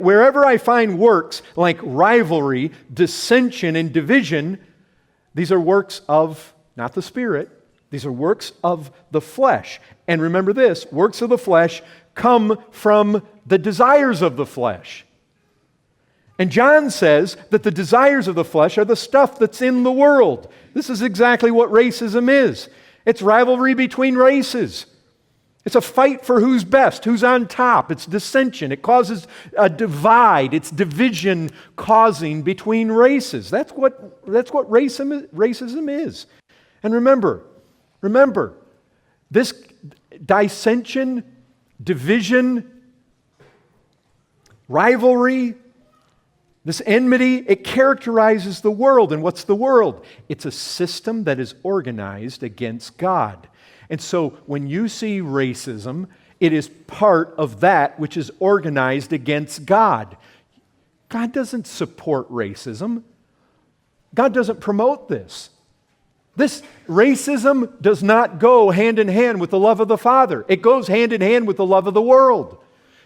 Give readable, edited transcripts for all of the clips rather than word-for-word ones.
Wherever I find works like rivalry, dissension, and division, these are works of, not the Spirit, these are works of the flesh. And remember this, works of the flesh come from the desires of the flesh. And John says that the desires of the flesh are the stuff that's in the world. This is exactly what racism is. It's rivalry between races. It's a fight for who's best, who's on top. It's dissension. It causes a divide. It's division causing between races. That's what racism is. And remember, this dissension, division, rivalry, this enmity, it characterizes the world. And what's the world? It's a system that is organized against God. And so when you see racism, it is part of that which is organized against God. God doesn't support racism. God doesn't promote this. This racism does not go hand in hand with the love of the Father. It goes hand in hand with the love of the world.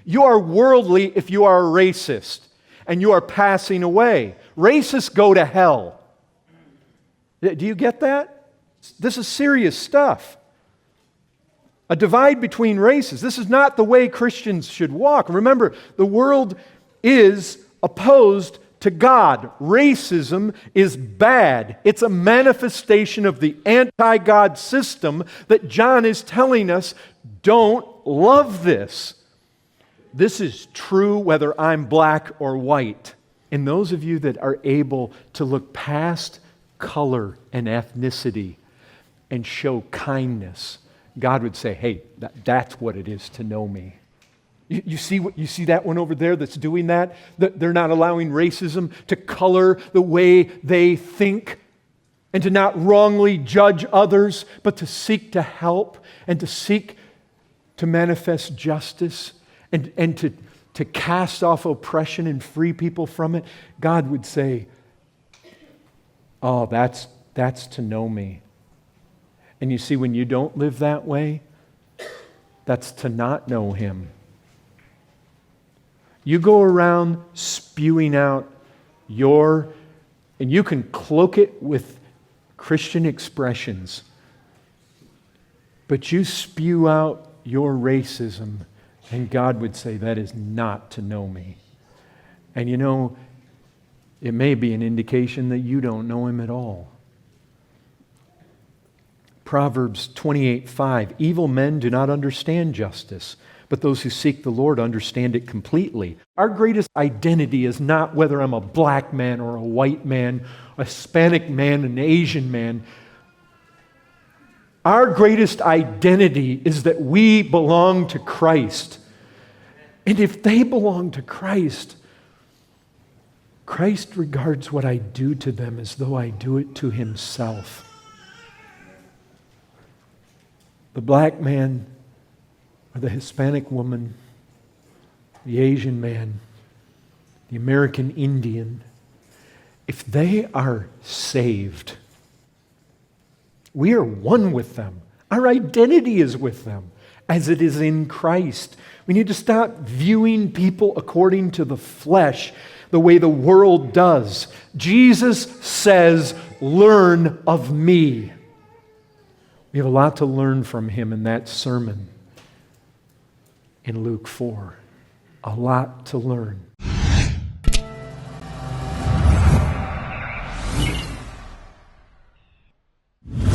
You are worldly if you are a racist, and you are passing away. Racists go to hell. Do you get that? This is serious stuff. A divide between races. This is not the way Christians should walk. Remember, the world is opposed to God. Racism is bad. It's a manifestation of the anti-God system that John is telling us, don't love this. This is true whether I'm black or white. And those of you that are able to look past color and ethnicity and show kindness, God would say, hey, that's what it is to know me. You see that one over there that's doing that? They're not allowing racism to color the way they think and to not wrongly judge others, but to seek to help and to seek to manifest justice and to cast off oppression and free people from it. God would say, oh, that's to know me. And you see, when you don't live that way, that's to not know Him. You go around spewing out and you can cloak it with Christian expressions, but you spew out your racism, and God would say, that is not to know me. And you know, it may be an indication that you don't know Him at all. Proverbs 28:5, evil men do not understand justice, but those who seek the Lord understand it completely. Our greatest identity is not whether I'm a black man or a white man, a Hispanic man, an Asian man. Our greatest identity is that we belong to Christ. And if they belong to Christ, Christ regards what I do to them as though I do it to Himself. The black man or the Hispanic woman, the Asian man, the American Indian, if they are saved, we are one with them. Our identity is with them as it is in Christ. We need to stop viewing people according to the flesh the way the world does. Jesus says, learn of me. We have a lot to learn from Him in that sermon in Luke 4. A lot to learn.